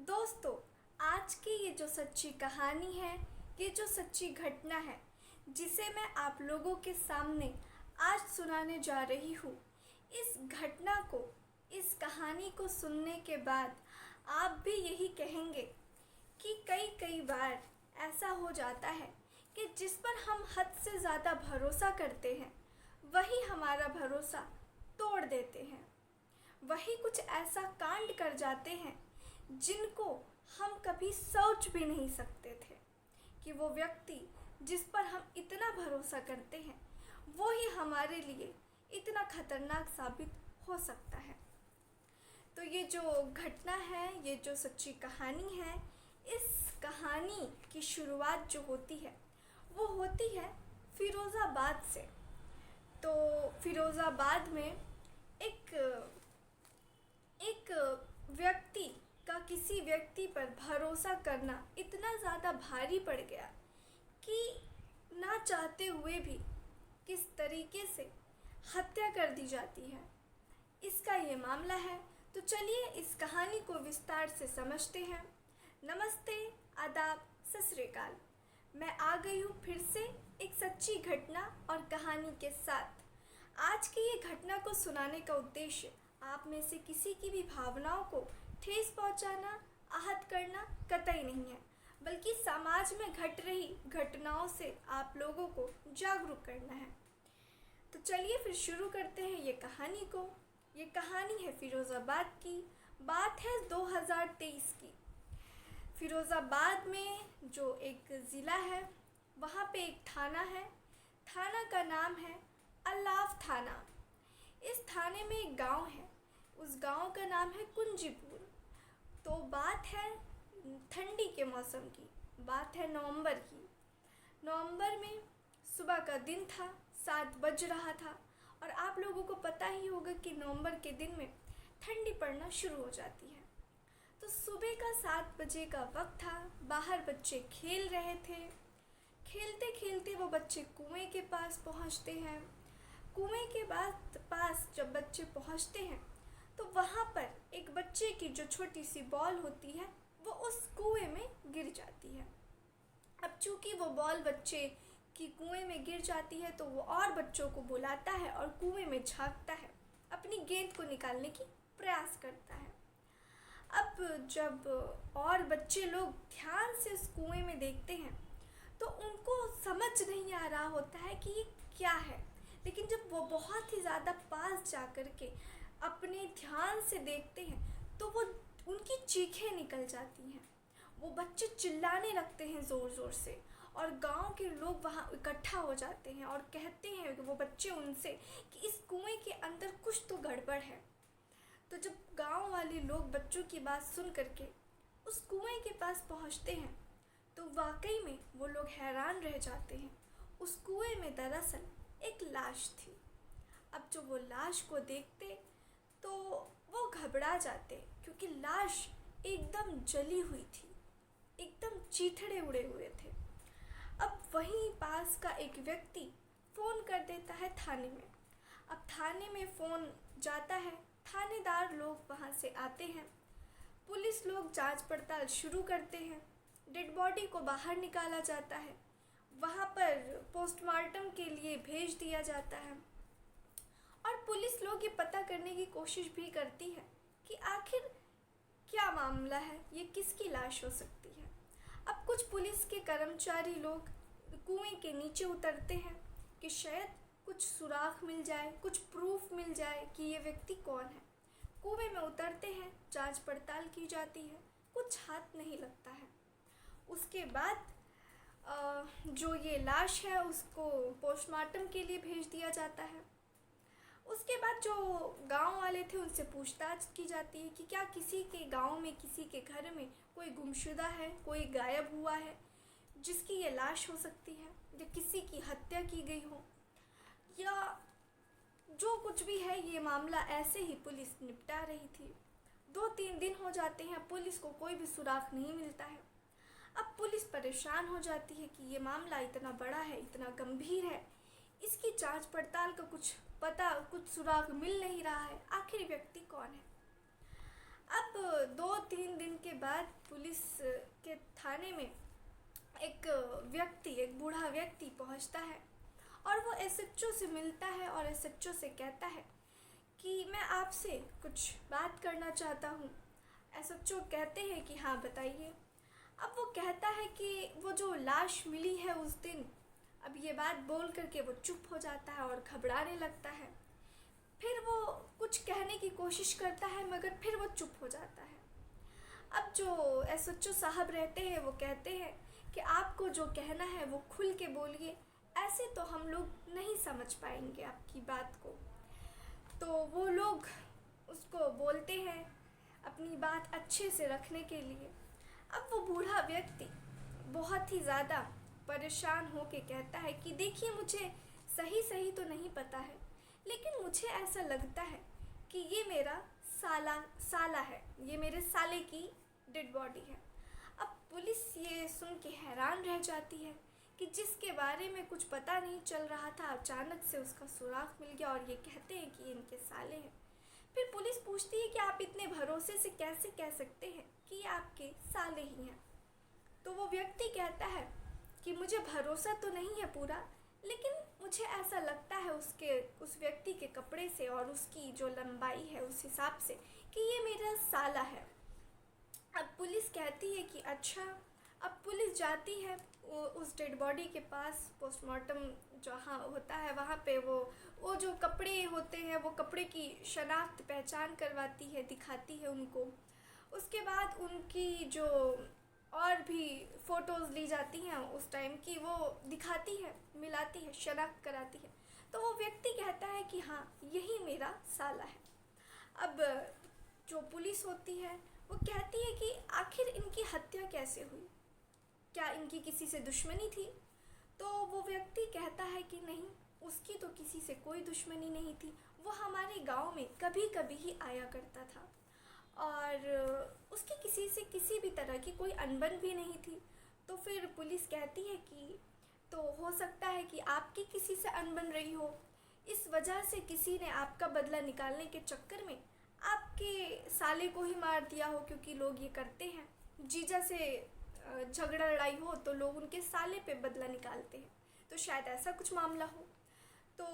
दोस्तों, आज की ये जो सच्ची कहानी है, ये जो सच्ची घटना है, जिसे मैं आप लोगों के सामने आज सुनाने जा रही हूँ, इस घटना को, इस कहानी को सुनने के बाद आप भी यही कहेंगे कि कई कई बार ऐसा हो जाता है कि जिस पर हम हद से ज़्यादा भरोसा करते हैं, वही हमारा भरोसा तोड़ देते हैं। वही कुछ ऐसा कांड कर जाते हैं जिनको हम कभी सोच भी नहीं सकते थे कि वो व्यक्ति जिस पर हम इतना भरोसा करते हैं, वो ही हमारे लिए इतना खतरनाक साबित हो सकता है। तो ये जो घटना है, ये जो सच्ची कहानी है, इस कहानी की शुरुआत जो होती है वो होती है फ़िरोज़ाबाद से। तो फ़िरोज़ाबाद में एक एक व्यक्ति का किसी व्यक्ति पर भरोसा करना इतना ज़्यादा भारी पड़ गया कि ना चाहते हुए भी किस तरीके से हत्या कर दी जाती है, इसका ये मामला है। तो चलिए इस कहानी को विस्तार से समझते हैं। नमस्ते, आदाब, सत श्री अकाल। मैं आ गई हूँ फिर से एक सच्ची घटना और कहानी के साथ। आज की ये घटना को सुनाने का उद्देश्य आप में से किसी की भी भावनाओं को ठेस पहुंचाना, आहत करना कतई नहीं है, बल्कि समाज में घट रही घटनाओं से आप लोगों को जागरूक करना है। तो चलिए फिर शुरू करते हैं ये कहानी को। ये कहानी है फ़िरोज़ाबाद की। बात है 2023 की। फ़िरोज़ाबाद में जो एक ज़िला है, वहाँ पे एक थाना है। थाना का नाम है अल्लाफ थाना। इस थाने में एक गांव है, उस गांव का नाम है कुंजीपुर। तो बात है ठंडी के मौसम की, बात है नवंबर की। नवंबर में सुबह का दिन था, 7 बज रहा था। और आप लोगों को पता ही होगा कि नवंबर के दिन में ठंडी पड़ना शुरू हो जाती है। तो सुबह का 7 बजे का वक्त था, बाहर बच्चे खेल रहे थे। खेलते खेलते वो बच्चे कुएं के पास पहुंचते हैं। कुएं के पास जब बच्चे पहुंचते हैं तो वहाँ पर एक बच्चे की जो छोटी सी बॉल होती है वो उस कुएं में गिर जाती है। अब चूँकि वो बॉल बच्चे की कुएं में गिर जाती है तो वो और बच्चों को बुलाता है और कुएं में झांकता है, अपनी गेंद को निकालने की प्रयास करता है। अब जब और बच्चे लोग ध्यान से उस कुएं में देखते हैं तो उनको समझ नहीं आ रहा होता है कि ये क्या है। लेकिन जब वो बहुत ही ज़्यादा पास जा कर के अपने ध्यान से देखते हैं तो वो उनकी चीखें निकल जाती हैं। वो बच्चे चिल्लाने लगते हैं ज़ोर ज़ोर से और गांव के लोग वहाँ इकट्ठा हो जाते हैं और कहते हैं कि वो बच्चे उनसे कि इस कुएं के अंदर कुछ तो गड़बड़ है। तो जब गांव वाले लोग बच्चों की बात सुन करके उस कुएं के पास पहुँचते हैं तो वाकई में वो लोग हैरान रह जाते हैं। उस कुएं में दरअसल एक लाश थी। अब जो वो लाश को देखते तो वो घबरा जाते, क्योंकि लाश एकदम जली हुई थी, एकदम चीथड़े उड़े हुए थे। अब वहीं पास का एक व्यक्ति फ़ोन कर देता है थाने में। अब थाने में फ़ोन जाता है, थानेदार लोग वहाँ से आते हैं, पुलिस लोग जांच पड़ताल शुरू करते हैं, डेड बॉडी को बाहर निकाला जाता है, वहाँ पर पोस्टमार्टम के लिए भेज दिया जाता है। और पुलिस लोग ये पता करने की कोशिश भी करती है कि आखिर क्या मामला है, ये किसकी लाश हो सकती है। अब कुछ पुलिस के कर्मचारी लोग कुएं के नीचे उतरते हैं कि शायद कुछ सुराग मिल जाए, कुछ प्रूफ मिल जाए कि ये व्यक्ति कौन है। कुएं में उतरते हैं, जांच पड़ताल की जाती है, कुछ हाथ नहीं लगता है। उसके बाद जो ये लाश है उसको पोस्टमार्टम के लिए भेज दिया जाता है। उसके बाद जो गांव वाले थे उनसे पूछताछ की जाती है कि क्या किसी के गांव में, किसी के घर में कोई गुमशुदा है, कोई गायब हुआ है जिसकी ये लाश हो सकती है, या किसी की हत्या की गई हो, या जो कुछ भी है। ये मामला ऐसे ही पुलिस निपटा रही थी। 2-3 दिन हो जाते हैं, पुलिस को कोई भी सुराग नहीं मिलता है। अब पुलिस परेशान हो जाती है कि ये मामला इतना बड़ा है, इतना गंभीर है, इसकी जांच पड़ताल का कुछ पता, कुछ सुराग मिल नहीं रहा है, आखिर व्यक्ति कौन है। अब 2-3 दिन के बाद पुलिस के थाने में एक बूढ़ा व्यक्ति पहुंचता है और वो एसएचओ से मिलता है और एसएचओ से कहता है कि मैं आपसे कुछ बात करना चाहता हूँ। एसएचओ कहते हैं कि हाँ बताइए। अब वो कहता है कि वो जो लाश मिली है उस दिन, अब ये बात बोल करके वो चुप हो जाता है और घबराने लगता है। फिर वो कुछ कहने की कोशिश करता है मगर फिर वो चुप हो जाता है। अब जो एसएचओ साहब रहते हैं वो कहते हैं कि आपको जो कहना है वो खुल के बोलिए, ऐसे तो हम लोग नहीं समझ पाएंगे आपकी बात को। तो वो लोग उसको बोलते हैं अपनी बात अच्छे से रखने के लिए। अब वो बूढ़ा व्यक्ति बहुत ही ज़्यादा परेशान होके कहता है कि देखिए मुझे सही तो नहीं पता है, लेकिन मुझे ऐसा लगता है कि ये मेरा साला है, ये मेरे साले की डेड बॉडी है। अब पुलिस ये सुन के हैरान रह जाती है कि जिसके बारे में कुछ पता नहीं चल रहा था अचानक से उसका सुराग मिल गया और ये कहते हैं कि इनके साले हैं। फिर पुलिस पूछती है कि आप इतने भरोसे से कैसे कह सकते हैं कि ये आपके साले ही हैं। तो वो व्यक्ति कहता है कि मुझे भरोसा तो नहीं है पूरा, लेकिन मुझे ऐसा लगता है उस व्यक्ति के कपड़े से और उसकी जो लंबाई है उस हिसाब से कि ये मेरा साला है। अब पुलिस कहती है कि अच्छा। अब पुलिस जाती है उस डेड बॉडी के पास, पोस्टमार्टम जहाँ होता है वहाँ पे वो जो कपड़े होते हैं वो कपड़े की शनाख्त पहचान करवाती है, दिखाती है उनको। उसके बाद उनकी जो और भी फ़ोटोज़ ली जाती हैं उस टाइम की वो दिखाती है, मिलाती है, शनाख्त कराती है। तो वो व्यक्ति कहता है कि हाँ यही मेरा साला है। अब जो पुलिस होती है वो कहती है कि आखिर इनकी हत्या कैसे हुई, क्या इनकी किसी से दुश्मनी थी? तो वो व्यक्ति कहता है कि नहीं, उसकी तो किसी से कोई दुश्मनी नहीं थी, वो हमारे गांव में कभी कभी ही आया करता था और उसकी किसी से किसी भी तरह की कोई अनबन भी नहीं थी। तो फिर पुलिस कहती है कि तो हो सकता है कि आपकी किसी से अनबन रही हो, इस वजह से किसी ने आपका बदला निकालने के चक्कर में आपके साले को ही मार दिया हो, क्योंकि लोग ये करते हैं, जीजा से झगड़ा लड़ाई हो तो लोग उनके साले पे बदला निकालते हैं, तो शायद ऐसा कुछ मामला हो। तो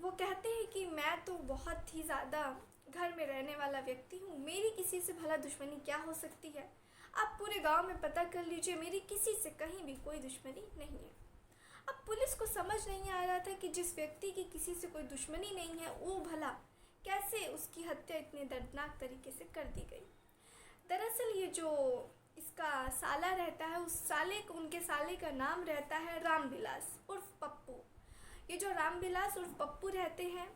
वो कहते हैं कि मैं तो बहुत ही ज़्यादा घर में रहने वाला व्यक्ति हूँ, मेरी किसी से भला दुश्मनी क्या हो सकती है? आप पूरे गांव में पता कर लीजिए, मेरी किसी से कहीं भी कोई दुश्मनी नहीं है। अब पुलिस को समझ नहीं आ रहा था कि जिस व्यक्ति की किसी से कोई दुश्मनी नहीं है वो भला कैसे उसकी हत्या इतने दर्दनाक तरीके से कर दी गई। दरअसल ये जो इसका साला रहता है उनके साले का नाम रहता है रामविलास उर्फ पप्पू। ये जो रामविलास उर्फ पप्पू रहते हैं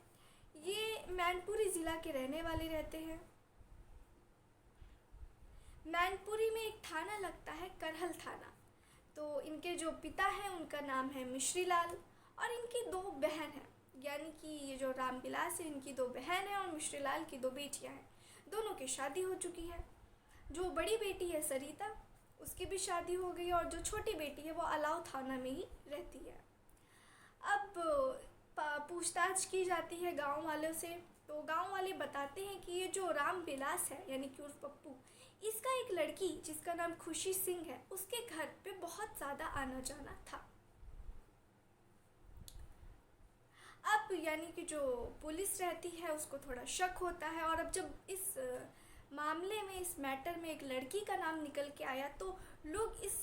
ये मैनपुरी ज़िला के रहने वाले रहते हैं। मैनपुरी में एक थाना लगता है करहल थाना। तो इनके जो पिता हैं उनका नाम है मिश्रीलाल और इनकी 2 बहन हैं, यानी कि ये जो रामविलास है इनकी 2 बहन हैं और मिश्रीलाल की 2 बेटियां हैं। दोनों की शादी हो चुकी है। जो बड़ी बेटी है सरिता, उसकी भी शादी हो गई और जो छोटी बेटी है वो अलाव थाना में ही रहती है। अब पूछताछ की जाती है गांव वालों से, तो गांव वाले बताते हैं कि ये जो रामविलास है यानी कि उर्फ पप्पू, इसका एक लड़की जिसका नाम खुशी सिंह है उसके घर पे बहुत ज़्यादा आना जाना था। अब यानी कि जो पुलिस रहती है उसको थोड़ा शक होता है और अब जब इस मामले में, इस मैटर में एक लड़की का नाम निकल के आया तो लोग इस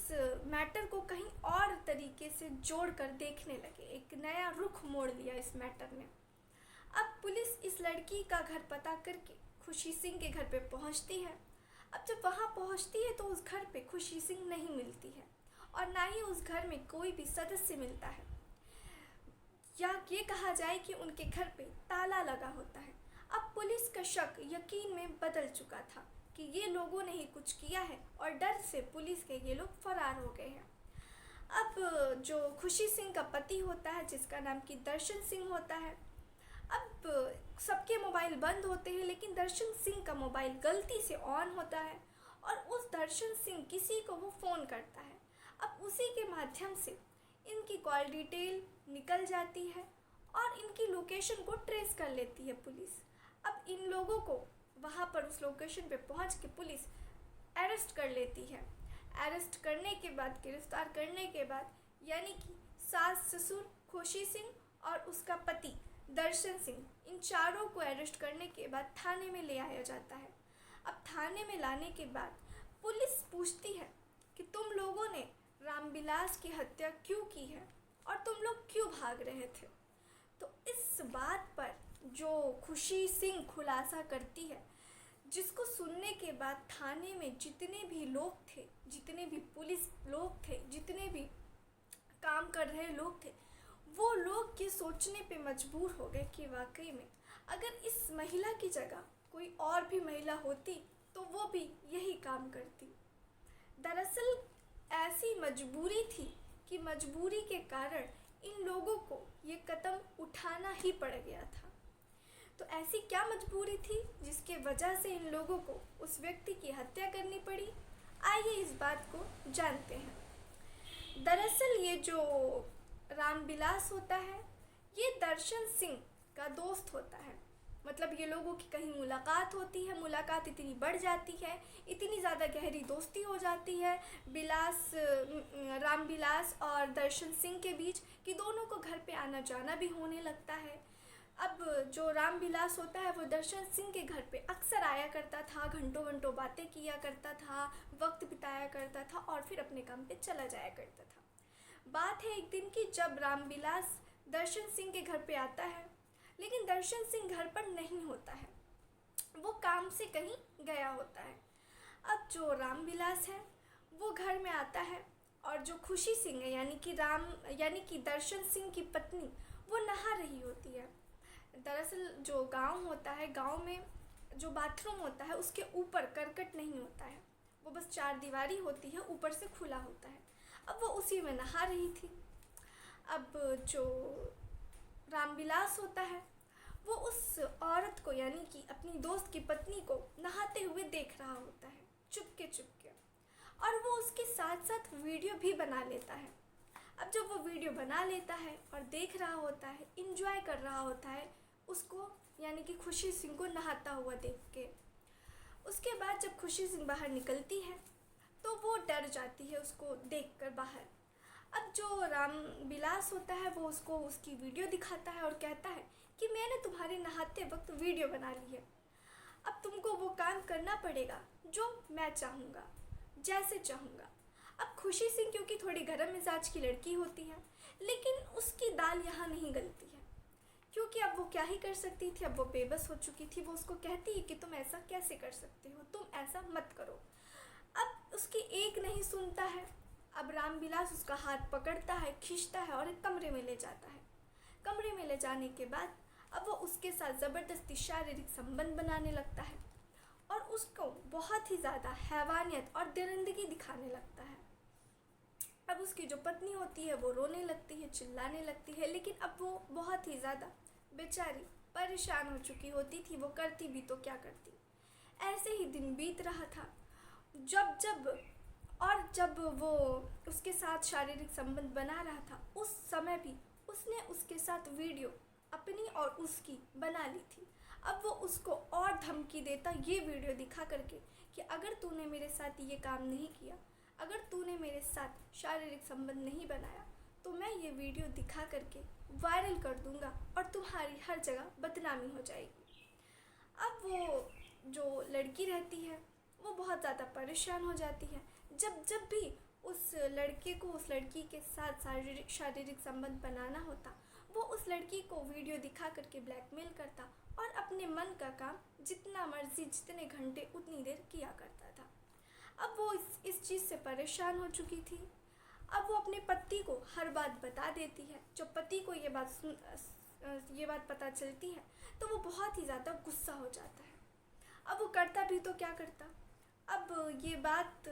मैटर को कहीं और तरीके से जोड़ कर देखने लगे, एक नया रुख मोड़ लिया इस मैटर ने। अब पुलिस इस लड़की का घर पता करके खुशी सिंह के घर पे पहुंचती है। अब जब वहां पहुंचती है तो उस घर पे खुशी सिंह नहीं मिलती है और ना ही उस घर में कोई भी सदस्य मिलता है, या ये कहा जाए कि उनके घर पे ताला लगा होता है। अब पुलिस का शक यकीन में बदल चुका था कि ये लोगों ने ही कुछ किया है और डर से पुलिस के ये लोग फरार हो गए हैं। अब जो खुशी सिंह का पति होता है जिसका नाम कि दर्शन सिंह होता है, अब सबके मोबाइल बंद होते हैं लेकिन दर्शन सिंह का मोबाइल गलती से ऑन होता है और उस दर्शन सिंह किसी को वो फ़ोन करता है। अब उसी के माध्यम से इनकी कॉल डिटेल निकल जाती है और इनकी लोकेशन को ट्रेस कर लेती है पुलिस। अब इन लोगों को वहाँ पर उस लोकेशन पे पहुँच के पुलिस अरेस्ट कर लेती है। अरेस्ट करने के बाद, गिरफ्तार करने के बाद, यानी कि सास ससुर खुशी सिंह और उसका पति दर्शन सिंह, इन चारों को अरेस्ट करने के बाद थाने में ले आया जाता है। अब थाने में लाने के बाद पुलिस पूछती है कि तुम लोगों ने रामविलास की हत्या क्यों की है और तुम लोग क्यों भाग रहे थे। तो इस बात पर जो खुशी सिंह खुलासा करती है, जिसको सुनने के बाद थाने में जितने भी लोग थे, जितने भी पुलिस लोग थे, जितने भी काम कर रहे लोग थे, वो लोग ये सोचने पे मजबूर हो गए कि वाकई में अगर इस महिला की जगह कोई और भी महिला होती तो वो भी यही काम करती। दरअसल ऐसी मजबूरी थी कि मजबूरी के कारण इन लोगों को ये कदम उठाना ही पड़ गया था। तो ऐसी क्या मजबूरी थी जिसके वजह से इन लोगों को उस व्यक्ति की हत्या करनी पड़ी? आइए इस बात को जानते हैं। दरअसल ये जो रामविलास होता है, ये दर्शन सिंह का दोस्त होता है। मतलब ये लोगों की कहीं मुलाकात होती है, मुलाकात इतनी बढ़ जाती है, इतनी ज़्यादा गहरी दोस्ती हो जाती है रामविलास और दर्शन सिंह के बीच कि दोनों को घर पे आना जाना भी होने लगता है। अब जो रामविलास होता है वो दर्शन सिंह के घर पे अक्सर आया करता था, घंटों घंटों बातें किया करता था, वक्त बिताया करता था और फिर अपने काम पे चला जाया करता था। बात है एक दिन की, जब रामविलास दर्शन सिंह के घर पे आता है, लेकिन दर्शन सिंह घर पर नहीं होता है, वो काम से कहीं गया होता है। अब जो रामविलास है वो घर में आता है और जो खुशी सिंह है यानी कि दर्शन सिंह की पत्नी, वो नहा रही होती है। दरअसल जो गांव होता है, गांव में जो बाथरूम होता है उसके ऊपर करकट नहीं होता है, वो बस चार दीवारी होती है, ऊपर से खुला होता है। अब वो उसी में नहा रही थी। अब जो रामविलास होता है वो उस औरत को, यानी कि अपनी दोस्त की पत्नी को नहाते हुए देख रहा होता है, चुपके चुपके, और वो उसके साथ साथ वीडियो भी बना लेता है। अब जब वो वीडियो बना लेता है और देख रहा होता है, इंजॉय कर रहा होता है उसको, यानी कि खुशी सिंह को नहाता हुआ देख के, उसके बाद जब खुशी सिंह बाहर निकलती है तो वो डर जाती है उसको देखकर बाहर। अब जो रामविलास होता है वो उसको उसकी वीडियो दिखाता है और कहता है कि मैंने तुम्हारे नहाते वक्त वीडियो बना ली है, अब तुमको वो काम करना पड़ेगा जो मैं चाहूँगा, जैसे चाहूँगा। अब खुशी सिंह क्योंकि थोड़ी गर्म मिजाज की लड़की होती है, लेकिन उसकी दाल यहाँ नहीं गलती है, क्योंकि अब वो क्या ही कर सकती थी, अब वो बेबस हो चुकी थी। वो उसको कहती है कि तुम ऐसा कैसे कर सकते हो, तुम ऐसा मत करो। अब उसकी एक नहीं सुनता है। अब रामविलास उसका हाथ पकड़ता है, खींचता है और एक कमरे में ले जाता है। कमरे में ले जाने के बाद अब वो उसके साथ ज़बरदस्ती शारीरिक संबंध बनाने लगता है और उसको बहुत ही ज़्यादा हैवानियत और दरिंदगी दिखाने लगता है। अब उसकी जो पत्नी होती है वो रोने लगती है, चिल्लाने लगती है, लेकिन अब वो बहुत ही ज़्यादा बेचारी परेशान हो चुकी होती थी, वो करती भी तो क्या करती। ऐसे ही दिन बीत रहा था। जब वो उसके साथ शारीरिक संबंध बना रहा था, उस समय भी उसने उसके साथ वीडियो अपनी और उसकी बना ली थी। अब वो उसको और धमकी देता ये वीडियो दिखा करके कि अगर तूने मेरे साथ ये काम नहीं किया, अगर तूने मेरे साथ शारीरिक संबंध नहीं बनाया, तो मैं ये वीडियो दिखा करके वायरल कर दूंगा और तुम्हारी हर जगह बदनामी हो जाएगी। अब वो जो लड़की रहती है वो बहुत ज़्यादा परेशान हो जाती है। जब भी उस लड़के को उस लड़की के साथ शारीरिक संबंध बनाना होता, वो उस लड़की को वीडियो दिखा करके ब्लैकमेल करता और अपने मन का काम जितना मर्जी, जितने घंटे उतनी देर किया करता था। अब वो इस चीज़ से परेशान हो चुकी थी। अब वो अपने पति को हर बात बता देती है। जब पति को ये बात पता चलती है तो वो बहुत ही ज़्यादा गुस्सा हो जाता है। अब वो करता भी तो क्या करता। अब ये बात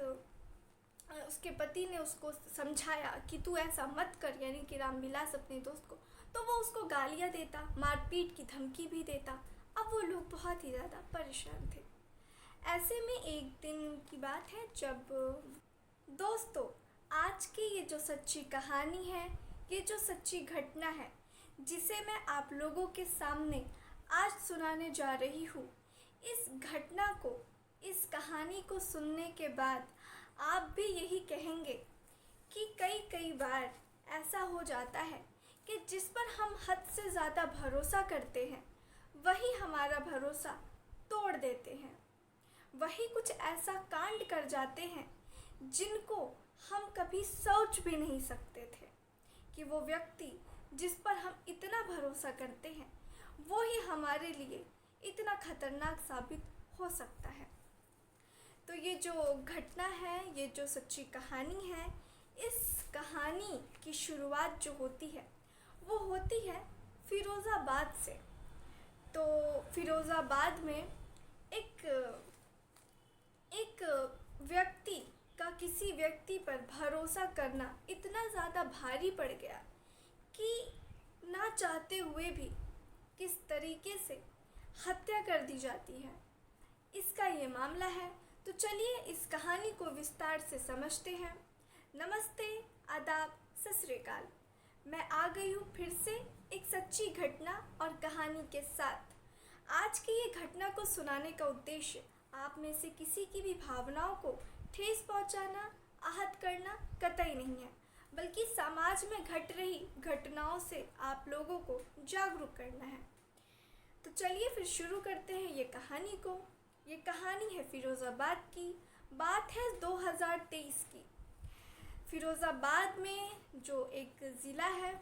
उसके पति ने उसको समझाया कि तू ऐसा मत कर, यानी कि रामविलास अपने दोस्त को, तो वो उसको गालियाँ देता, मारपीट की धमकी भी देता। अब वो लोग बहुत ही ज़्यादा परेशान थे। ऐसे में एक दिन की बात है जब दोस्तों, आज की ये जो सच्ची कहानी है, ये जो सच्ची घटना है, जिसे मैं आप लोगों के सामने आज सुनाने जा रही हूँ, इस घटना को इस कहानी को सुनने के बाद आप भी यही कहेंगे कि कई बार ऐसा हो जाता है कि जिस पर हम हद से ज़्यादा भरोसा करते हैं वही हमारा भरोसा तोड़ देते हैं। वही कुछ ऐसा कांड कर जाते हैं जिनको हम कभी सोच भी नहीं सकते थे कि वो व्यक्ति जिस पर हम इतना भरोसा करते हैं वो ही हमारे लिए इतना खतरनाक साबित हो सकता है। तो ये जो घटना है, ये जो सच्ची कहानी है, इस कहानी की शुरुआत जो होती है वो होती है फ़िरोज़ाबाद से। तो फ़िरोज़ाबाद में एक एक व्यक्ति का किसी व्यक्ति पर भरोसा करना इतना ज़्यादा भारी पड़ गया कि ना चाहते हुए भी किस तरीके से हत्या कर दी जाती है, इसका ये मामला है। तो चलिए इस कहानी को विस्तार से समझते हैं। नमस्ते, आदाब, सत श्री अकाल। मैं आ गई हूँ फिर से एक सच्ची घटना और कहानी के साथ। आज की ये घटना को सुनाने का उद्देश्य आप में से किसी की भी भावनाओं को ठेस पहुँचाना, आहत करना कतई नहीं है, बल्कि समाज में घट रही घटनाओं से आप लोगों को जागरूक करना है। तो चलिए फिर शुरू करते हैं ये कहानी को। ये कहानी है फ़िरोज़ाबाद की। बात है 2023 की। फ़िरोज़ाबाद में जो एक ज़िला है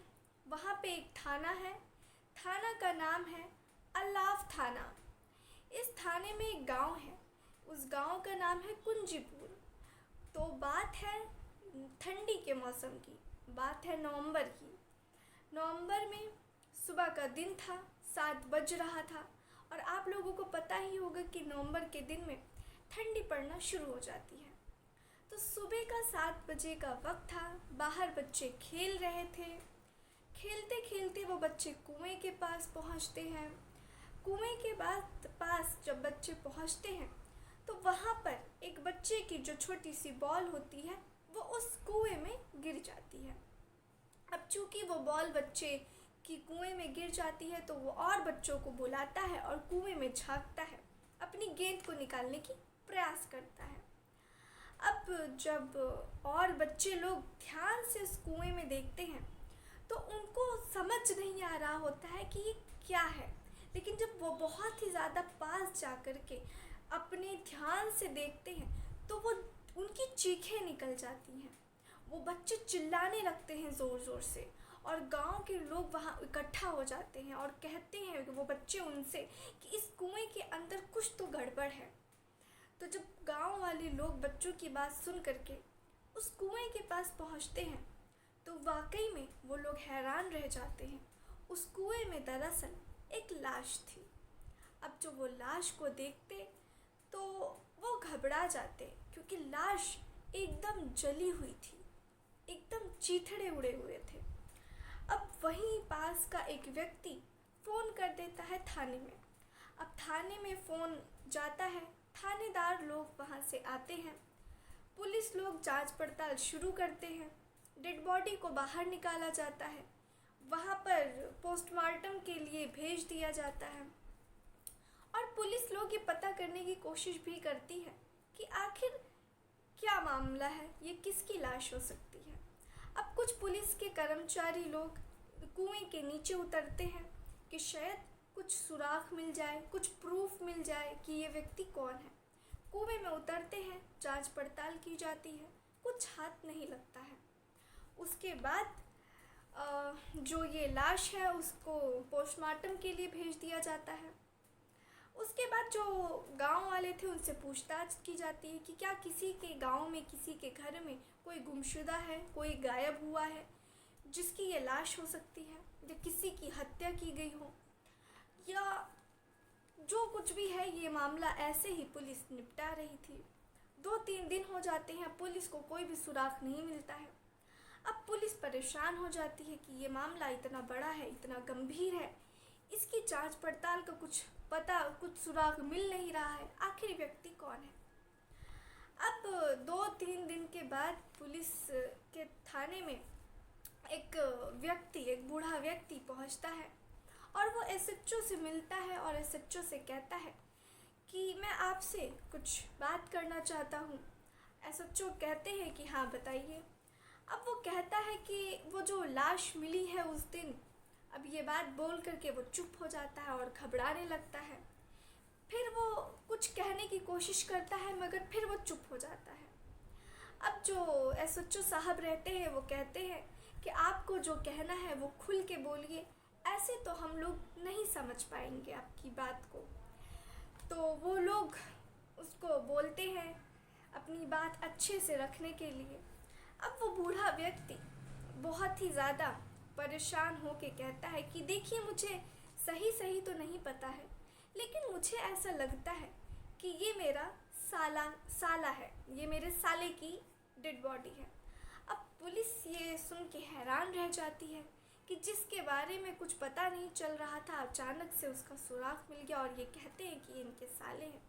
वहाँ पे एक थाना है। थाना का नाम है अल्लाफ थाना। इस थाने में एक गांव है, उस गांव का नाम है कुंजीपुर। तो बात है ठंडी के मौसम की, बात है नवंबर की। नवंबर में सुबह का दिन था, 7 बज रहा था और आप लोगों को पता ही होगा कि नवंबर के दिन में ठंडी पड़ना शुरू हो जाती है। तो सुबह का 7 बजे का वक्त था, बाहर बच्चे खेल रहे थे। खेलते खेलते वो बच्चे कुएं के पास पहुंचते हैं। कुएं के पास जब बच्चे पहुंचते हैं तो वहाँ पर एक बच्चे की जो छोटी सी बॉल होती है वो उस कुएं में गिर जाती है। अब चूँकि वो बॉल बच्चे कि कुएं में गिर जाती है तो वो और बच्चों को बुलाता है और कुएं में झांकता है, अपनी गेंद को निकालने की प्रयास करता है। अब जब और बच्चे लोग ध्यान से इस कुएं में देखते हैं तो उनको समझ नहीं आ रहा होता है कि ये क्या है, लेकिन जब वो बहुत ही ज़्यादा पास जा कर के अपने ध्यान से देखते हैं तो वो उनकी चीखें निकल जाती हैं। वो बच्चे चिल्लाने लगते हैं ज़ोर ज़ोर से और गांव के लोग वहाँ इकट्ठा हो जाते हैं और कहते हैं कि वो बच्चे उनसे कि इस कुएं के अंदर कुछ तो गड़बड़ है। तो जब गांव वाले लोग बच्चों की बात सुन करके उस कुएं के पास पहुँचते हैं तो वाकई में वो लोग हैरान रह जाते हैं। उस कुएं में दरअसल एक लाश थी। अब जो वो लाश को देखते तो वो घबरा जाते क्योंकि लाश एकदम जली हुई थी, एकदम चीथड़े उड़े हुए थे। अब वहीं पास का एक व्यक्ति फ़ोन कर देता है थाने में। अब थाने में फ़ोन जाता है, थानेदार लोग वहाँ से आते हैं, पुलिस लोग जांच पड़ताल शुरू करते हैं, डेड बॉडी को बाहर निकाला जाता है, वहाँ पर पोस्टमार्टम के लिए भेज दिया जाता है और पुलिस लोग ये पता करने की कोशिश भी करती है कि आखिर क्या मामला है, ये किसकी लाश हो सकती है। अब कुछ पुलिस के कर्मचारी लोग कुएं के नीचे उतरते हैं कि शायद कुछ सुराग मिल जाए, कुछ प्रूफ मिल जाए कि ये व्यक्ति कौन है। कुएं में उतरते हैं, जांच पड़ताल की जाती है, कुछ हाथ नहीं लगता है। उसके बाद जो ये लाश है उसको पोस्टमार्टम के लिए भेज दिया जाता है। उसके बाद जो गांव वाले थे उनसे पूछताछ की जाती है कि क्या किसी के गांव में, किसी के घर में कोई गुमशुदा है, कोई गायब हुआ है जिसकी ये लाश हो सकती है, या किसी की हत्या की गई हो, या जो कुछ भी है। ये मामला ऐसे ही पुलिस निपटा रही थी। 2-3 दिन हो जाते हैं, पुलिस को कोई भी सुराग नहीं मिलता है। अब पुलिस परेशान हो जाती है कि ये मामला इतना बड़ा है, इतना गंभीर है, इसकी जांच पड़ताल का कुछ सुराग मिल नहीं रहा है, आखिर व्यक्ति कौन है। अब 2-3 दिन के बाद पुलिस के थाने में एक बूढ़ा व्यक्ति पहुंचता है और वो एसएचओ से मिलता है और एसएचओ से कहता है कि मैं आपसे कुछ बात करना चाहता हूँ। एसएचओ कहते हैं कि हाँ बताइए। अब वो कहता है कि वो जो लाश मिली है उस दिन, अब ये बात बोल करके वो चुप हो जाता है और घबराने लगता है। फिर वो कुछ कहने की कोशिश करता है मगर फिर वो चुप हो जाता है। अब जो एसएचओ साहब रहते हैं वो कहते हैं कि आपको जो कहना है वो खुल के बोलिए, ऐसे तो हम लोग नहीं समझ पाएंगे आपकी बात को। तो वो लोग उसको बोलते हैं अपनी बात अच्छे से रखने के लिए। अब वो बूढ़ा व्यक्ति बहुत ही ज़्यादा परेशान हो के कहता है कि देखिए, मुझे सही सही तो नहीं पता है, लेकिन मुझे ऐसा लगता है कि ये मेरा साला है, ये मेरे साले की डेड बॉडी है। अब पुलिस ये सुन के हैरान रह जाती है कि जिसके बारे में कुछ पता नहीं चल रहा था, अचानक से उसका सुराग मिल गया और ये कहते हैं कि इनके साले हैं।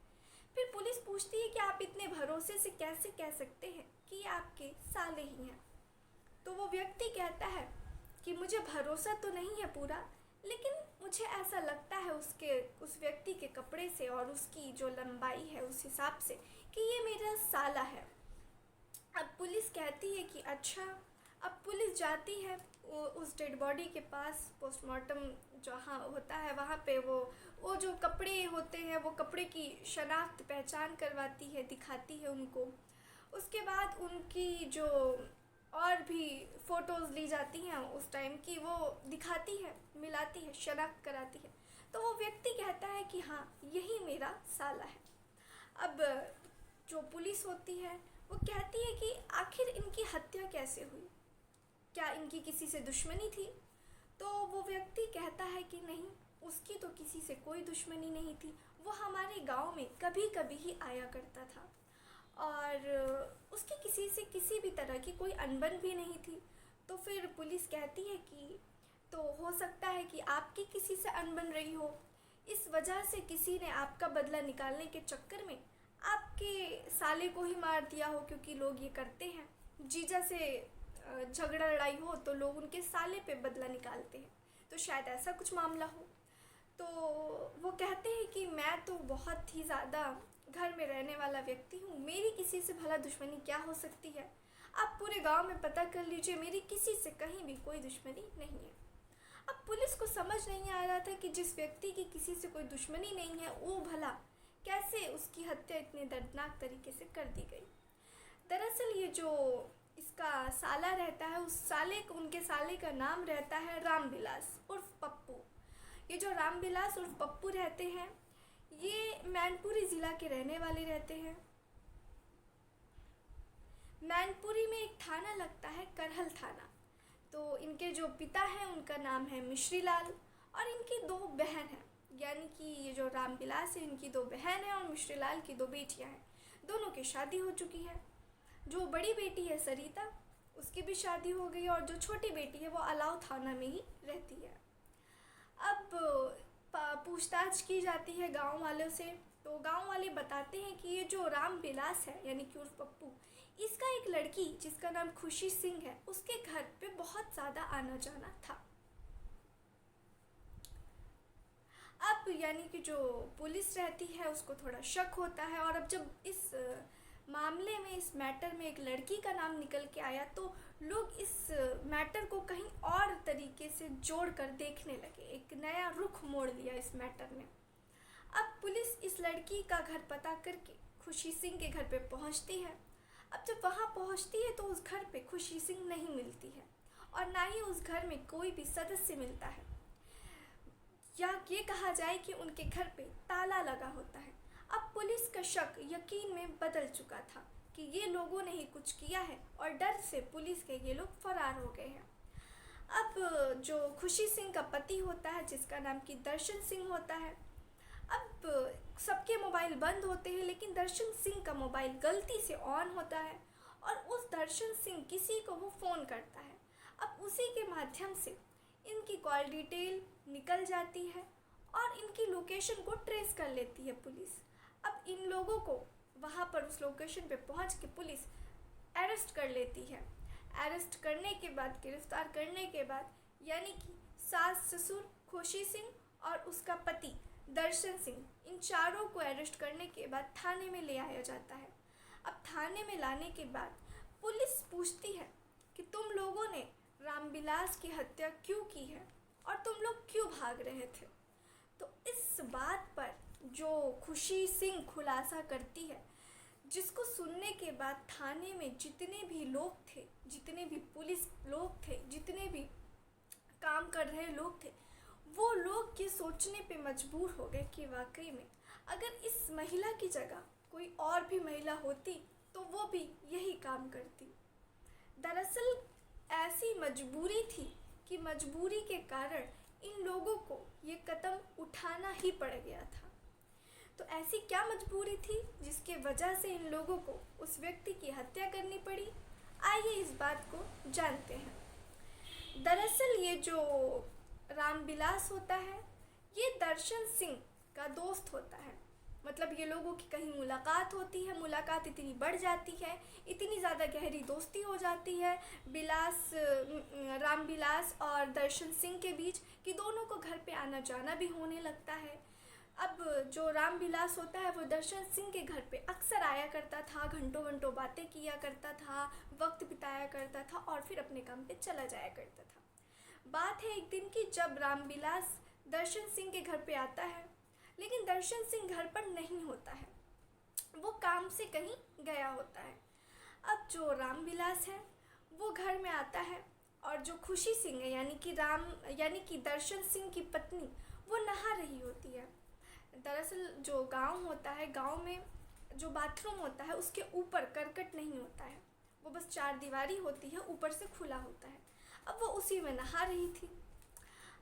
फिर पुलिस पूछती है कि आप इतने भरोसे से कैसे कह सकते हैं कि ये आपके साले ही हैं। तो वो व्यक्ति कहता है कि मुझे भरोसा तो नहीं है पूरा, लेकिन मुझे ऐसा लगता है उस व्यक्ति के कपड़े से और उसकी जो लंबाई है उस हिसाब से कि ये मेरा साला है। अब पुलिस कहती है कि अच्छा। अब पुलिस जाती है उस डेड बॉडी के पास, पोस्टमार्टम जहाँ होता है वहाँ पे वो जो कपड़े होते हैं वो कपड़े की शनाख्त पहचान करवाती है, दिखाती है उनको। उसके बाद उनकी जो और भी फ़ोटोज़ ली जाती हैं उस टाइम की, वो दिखाती है, मिलाती है, शनाख्त कराती है। तो वो व्यक्ति कहता है कि हाँ, यही मेरा साला है। अब जो पुलिस होती है वो कहती है कि आखिर इनकी हत्या कैसे हुई, क्या इनकी किसी से दुश्मनी थी? तो वो व्यक्ति कहता है कि नहीं, उसकी तो किसी से कोई दुश्मनी नहीं थी, वो हमारे गांव में कभी कभी ही आया करता था और उसकी किसी से किसी भी तरह की कोई अनबन भी नहीं थी। तो फिर पुलिस कहती है कि तो हो सकता है कि आपकी किसी से अनबन रही हो, इस वजह से किसी ने आपका बदला निकालने के चक्कर में आपके साले को ही मार दिया हो, क्योंकि लोग ये करते हैं, जीजा से झगड़ा लड़ाई हो तो लोग उनके साले पे बदला निकालते हैं, तो शायद ऐसा कुछ मामला हो। तो वो कहते हैं कि मैं तो बहुत ही ज़्यादा घर में रहने वाला व्यक्ति हूँ, मेरी किसी से भला दुश्मनी क्या हो सकती है? आप पूरे गांव में पता कर लीजिए, मेरी किसी से कहीं भी कोई दुश्मनी नहीं है। अब पुलिस को समझ नहीं आ रहा था कि जिस व्यक्ति की किसी से कोई दुश्मनी नहीं है वो भला कैसे उसकी हत्या इतने दर्दनाक तरीके से कर दी गई। दरअसल ये जो इसका साला रहता है, उनके साले का नाम रहता है रामविलास उर्फ पप्पू। ये जो रामविलास उर्फ पप्पू रहते हैं ये मैनपुरी ज़िला के रहने वाले रहते हैं। मैनपुरी में एक थाना लगता है, करहल थाना। तो इनके जो पिता हैं उनका नाम है मिश्रीलाल और इनकी दो बहन हैं, यानी कि ये जो रामविलास है इनकी दो बहन हैं और मिश्रीलाल की दो बेटियां हैं। दोनों की शादी हो चुकी है। जो बड़ी बेटी है सरिता, उसकी भी शादी हो गई और जो छोटी बेटी है वो अलाव थाना में ही रहती है। अब पूछताछ की जाती है गांव वालों से, तो गांव वाले बताते हैं कि ये जो रामविलास है यानी कि उर्फ पप्पू, इसका एक लड़की जिसका नाम खुशी सिंह है उसके घर पे बहुत ज़्यादा आना जाना था। अब यानी कि जो पुलिस रहती है उसको थोड़ा शक होता है और अब जब इस मामले में, इस मैटर में एक लड़की का नाम निकल के आया तो लोग इस मैटर को कहीं और तरीके से जोड़ कर देखने लगे, एक नया रुख मोड़ लिया इस मैटर ने। अब पुलिस इस लड़की का घर पता करके खुशी सिंह के घर पे पहुंचती है। अब जब वहां पहुंचती है तो उस घर पे खुशी सिंह नहीं मिलती है और ना ही उस घर में कोई भी सदस्य मिलता है, या ये कहा जाए कि उनके घर पे ताला लगा होता है। अब पुलिस का शक यकीन में बदल चुका था कि ये लोगों ने ही कुछ किया है और डर से पुलिस के ये लोग फरार हो गए हैं। अब जो खुशी सिंह का पति होता है जिसका नाम कि दर्शन सिंह होता है, अब सबके मोबाइल बंद होते हैं लेकिन दर्शन सिंह का मोबाइल गलती से ऑन होता है और उस दर्शन सिंह किसी को वो फ़ोन करता है। अब उसी के माध्यम से इनकी कॉल डिटेल निकल जाती है और इनकी लोकेशन को ट्रेस कर लेती है पुलिस। अब इन लोगों को वहाँ पर उस लोकेशन पे पहुँच के पुलिस अरेस्ट कर लेती है। अरेस्ट करने के बाद, गिरफ्तार करने के बाद, यानी कि सास ससुर खुशी सिंह और उसका पति दर्शन सिंह, इन चारों को अरेस्ट करने के बाद थाने में ले आया जाता है। अब थाने में लाने के बाद पुलिस पूछती है कि तुम लोगों ने रामविलास की हत्या क्यों की है और तुम लोग क्यों भाग रहे थे। तो इस बात पर जो खुशी सिंह खुलासा करती है, जिसको सुनने के बाद थाने में जितने भी लोग थे, जितने भी पुलिस लोग थे, जितने भी काम कर रहे लोग थे, वो लोग ये सोचने पे मजबूर हो गए कि वाकई में अगर इस महिला की जगह कोई और भी महिला होती तो वो भी यही काम करती। दरअसल ऐसी मजबूरी थी कि मजबूरी के कारण इन लोगों को ये कदम उठाना ही पड़ गया था। तो ऐसी क्या मजबूरी थी जिसके वजह से इन लोगों को उस व्यक्ति की हत्या करनी पड़ी? आइए इस बात को जानते हैं। दरअसल ये जो रामविलास होता है, ये दर्शन सिंह का दोस्त होता है। मतलब ये लोगों की कहीं मुलाकात होती है, मुलाकात इतनी बढ़ जाती है, इतनी ज़्यादा गहरी दोस्ती हो जाती है रामविलास और दर्शन सिंह के बीच कि दोनों को घर पे आना जाना भी होने लगता है। अब जो रामविलास होता है वो दर्शन सिंह के घर पे अक्सर आया करता था, घंटों घंटों बातें किया करता था, वक्त बिताया करता था और फिर अपने काम पे चला जाया करता था। बात है एक दिन की, जब रामविलास दर्शन सिंह के घर पे आता है, लेकिन दर्शन सिंह घर पर नहीं होता है, वो काम से कहीं गया होता है। अब जो रामविलास है वो घर में आता है और जो खुशी सिंह है यानी कि दर्शन सिंह की पत्नी, वो नहा रही होती है। दरअसल जो गांव होता है, गांव में जो बाथरूम होता है उसके ऊपर करकट नहीं होता है, वो बस चार दीवारी होती है, ऊपर से खुला होता है। अब वो उसी में नहा रही थी।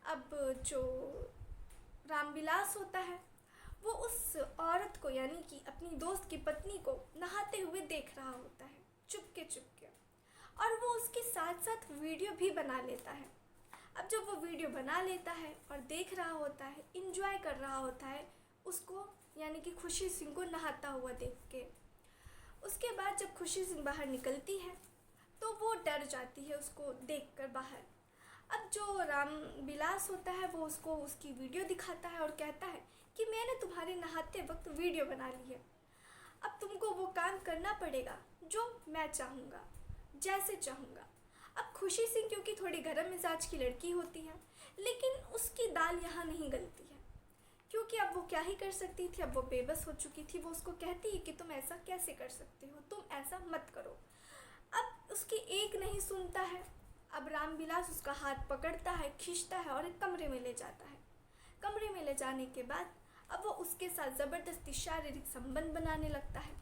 अब जो रामविलास होता है वो उस औरत को यानी कि अपनी दोस्त की पत्नी को नहाते हुए देख रहा होता है, चुपके चुपके, और वो उसके साथ साथ वीडियो भी बना लेता है। अब जब वो वीडियो बना लेता है और देख रहा होता है, इंजॉय कर रहा होता है उसको, यानी कि खुशी सिंह को नहाता हुआ देख के, उसके बाद जब खुशी सिंह बाहर निकलती है तो वो डर जाती है उसको देखकर बाहर। अब जो रामविलास होता है वो उसको उसकी वीडियो दिखाता है और कहता है कि मैंने तुम्हारे नहाते वक्त वीडियो बना ली है, अब तुमको वो काम करना पड़ेगा जो मैं चाहूँगा, जैसे चाहूँगा। अब खुशी सिंह क्योंकि थोड़ी गर्म मिजाज की लड़की होती है, लेकिन उसकी दाल यहाँ नहीं गलती है, क्योंकि अब वो क्या ही कर सकती थी, अब वो बेबस हो चुकी थी। वो उसको कहती है कि तुम ऐसा कैसे कर सकते हो, तुम ऐसा मत करो। अब उसकी एक नहीं सुनता है। अब रामविलास उसका हाथ पकड़ता है, खींचता है और एक कमरे में ले जाता है। कमरे में ले जाने के बाद अब वो उसके साथ ज़बरदस्ती शारीरिक संबंध बनाने लगता है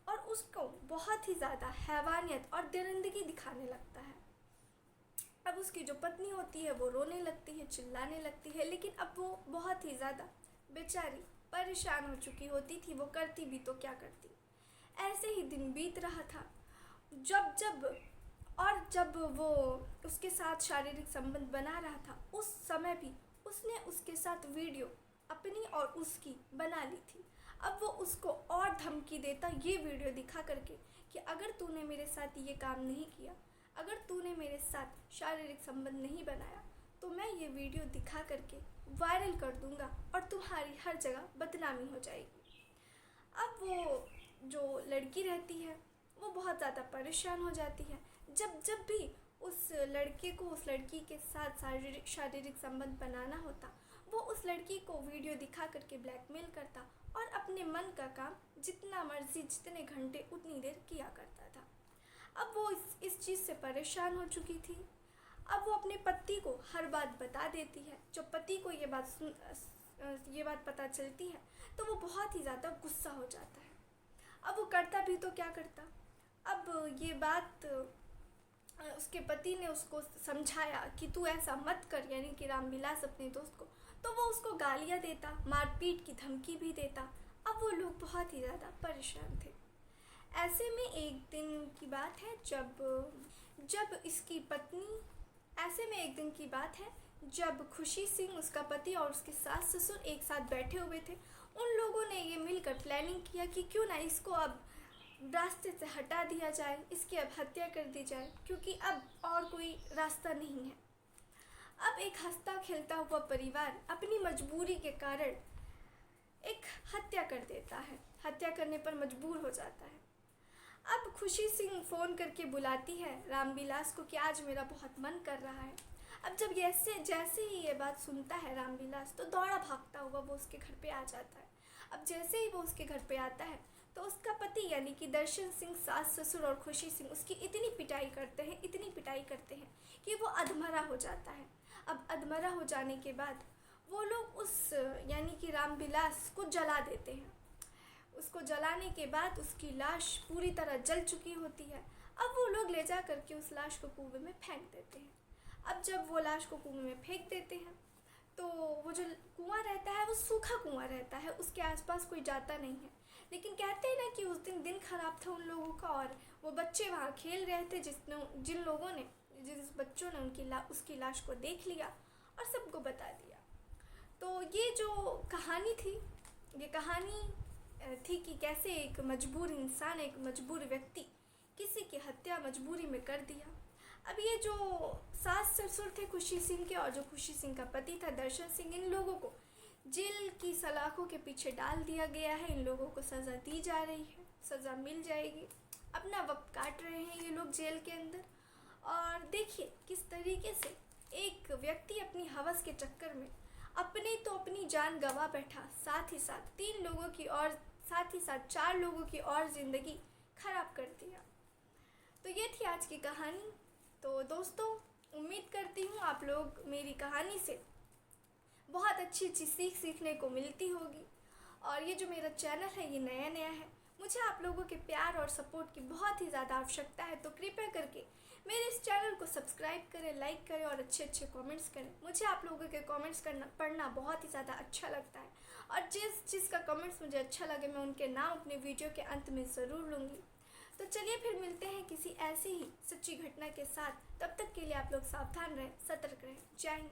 और उसको बहुत ही ज़्यादा हैवानियत और दरिंदगी दिखाने लगता है। अब उसकी जो पत्नी होती है वो रोने लगती है, चिल्लाने लगती है, लेकिन अब वो बहुत ही ज़्यादा बेचारी परेशान हो चुकी होती थी, वो करती भी तो क्या करती। ऐसे ही दिन बीत रहा था। जब वो उसके साथ शारीरिक संबंध बना रहा था, उस समय भी उसने उसके साथ वीडियो अपनी और उसकी बना ली थी। अब वो उसको और धमकी देता ये वीडियो दिखा करके कि अगर तूने मेरे साथ ये काम नहीं किया, अगर तूने मेरे साथ शारीरिक संबंध नहीं बनाया, तो मैं ये वीडियो दिखा करके वायरल कर दूंगा और तुम्हारी हर जगह बदनामी हो जाएगी। अब वो जो लड़की रहती है वो बहुत ज़्यादा परेशान हो जाती है। जब भी उस लड़के को उस लड़की के साथ शारीरिक संबंध बनाना होता, वो उस लड़की को वीडियो दिखा करके ब्लैकमेल करता और अपने मन का काम जितना मर्जी, जितने घंटे, उतनी देर किया करता था। अब वो इस चीज़ से परेशान हो चुकी थी। अब वो अपने पति को हर बात बता देती है। जब पति को ये बात पता चलती है तो वो बहुत ही ज़्यादा गुस्सा हो जाता है। अब वो करता भी तो क्या करता। अब ये बात उसके पति ने उसको समझाया कि तू ऐसा मत कर, यानी कि रामविलास अपने दोस्त को, तो वो उसको गालियाँ देता, मारपीट की धमकी भी देता। अब वो लोग बहुत ही ज़्यादा परेशान थे। ऐसे में एक दिन की बात है जब खुशी सिंह, उसका पति और उसके सास ससुर एक साथ बैठे हुए थे। उन लोगों ने ये मिलकर प्लानिंग किया कि क्यों ना इसको अब रास्ते से हटा दिया जाए, इसकी अब हत्या कर दी जाए, क्योंकि अब और कोई रास्ता नहीं है। अब एक हंसता खेलता हुआ परिवार अपनी मजबूरी के कारण एक हत्या कर देता है, हत्या करने पर मजबूर हो जाता है। अब खुशी सिंह फ़ोन करके बुलाती है रामविलास को कि आज मेरा बहुत मन कर रहा है। अब जब जैसे ही ये बात सुनता है रामविलास तो दौड़ा भागता हुआ वो उसके घर पे आ जाता है। अब जैसे ही वो उसके घर पे आता है तो उसका पति यानी कि दर्शन सिंह, सास ससुर और खुशी सिंह उसकी इतनी पिटाई करते हैं कि वो अधमरा हो जाता है। अब अधमरा हो जाने के बाद वो लोग उस यानी कि रामविलास को जला देते हैं। उसको जलाने के बाद उसकी लाश पूरी तरह जल चुकी होती है। अब वो लोग ले जा करके उस लाश को कुएं में फेंक देते हैं। अब जब वो लाश को कुएं में फेंक देते हैं तो वो जो कुआं रहता है वो सूखा कुआं रहता है, उसके आसपास कोई जाता नहीं है। लेकिन कहते हैं ना कि उस दिन खराब था उन लोगों का और वो बच्चे वहाँ खेल रहे थे जिस बच्चों ने उसकी लाश को देख लिया और सबको बता दिया। तो ये जो कहानी थी, ये कहानी थी कि कैसे एक मजबूर इंसान, एक मजबूर व्यक्ति किसी की हत्या मजबूरी में कर दिया। अब ये जो सास ससुर थे खुशी सिंह के और जो खुशी सिंह का पति था दर्शन सिंह, इन लोगों को जेल की सलाखों के पीछे डाल दिया गया है। इन लोगों को सज़ा दी जा रही है, सज़ा मिल जाएगी। अपना वक्त काट रहे हैं ये लोग जेल के अंदर। और देखिए किस तरीके से एक व्यक्ति अपनी हवस के चक्कर में अपनी जान गंवा बैठा, साथ ही साथ 4 लोगों की और ज़िंदगी खराब कर दिया। तो ये थी आज की कहानी। तो दोस्तों, उम्मीद करती हूँ आप लोग मेरी कहानी से बहुत अच्छी सीख सीखने को मिलती होगी। और ये जो मेरा चैनल है ये नया है, मुझे आप लोगों के प्यार और सपोर्ट की बहुत ही ज़्यादा आवश्यकता है। तो कृपया करके मेरे इस चैनल को सब्सक्राइब करें, लाइक करें और अच्छे कमेंट्स पढ़ें। मुझे आप लोगों के कमेंट्स पढ़ना बहुत ही ज़्यादा अच्छा लगता है। और जिस चीज़ का कमेंट्स मुझे अच्छा लगे मैं उनके नाम अपने वीडियो के अंत में ज़रूर लूँगी। तो चलिए फिर मिलते हैं किसी ऐसी ही सच्ची घटना के साथ। तब तक के लिए आप लोग सावधान रहें, सतर्क रहें। जय हिंद।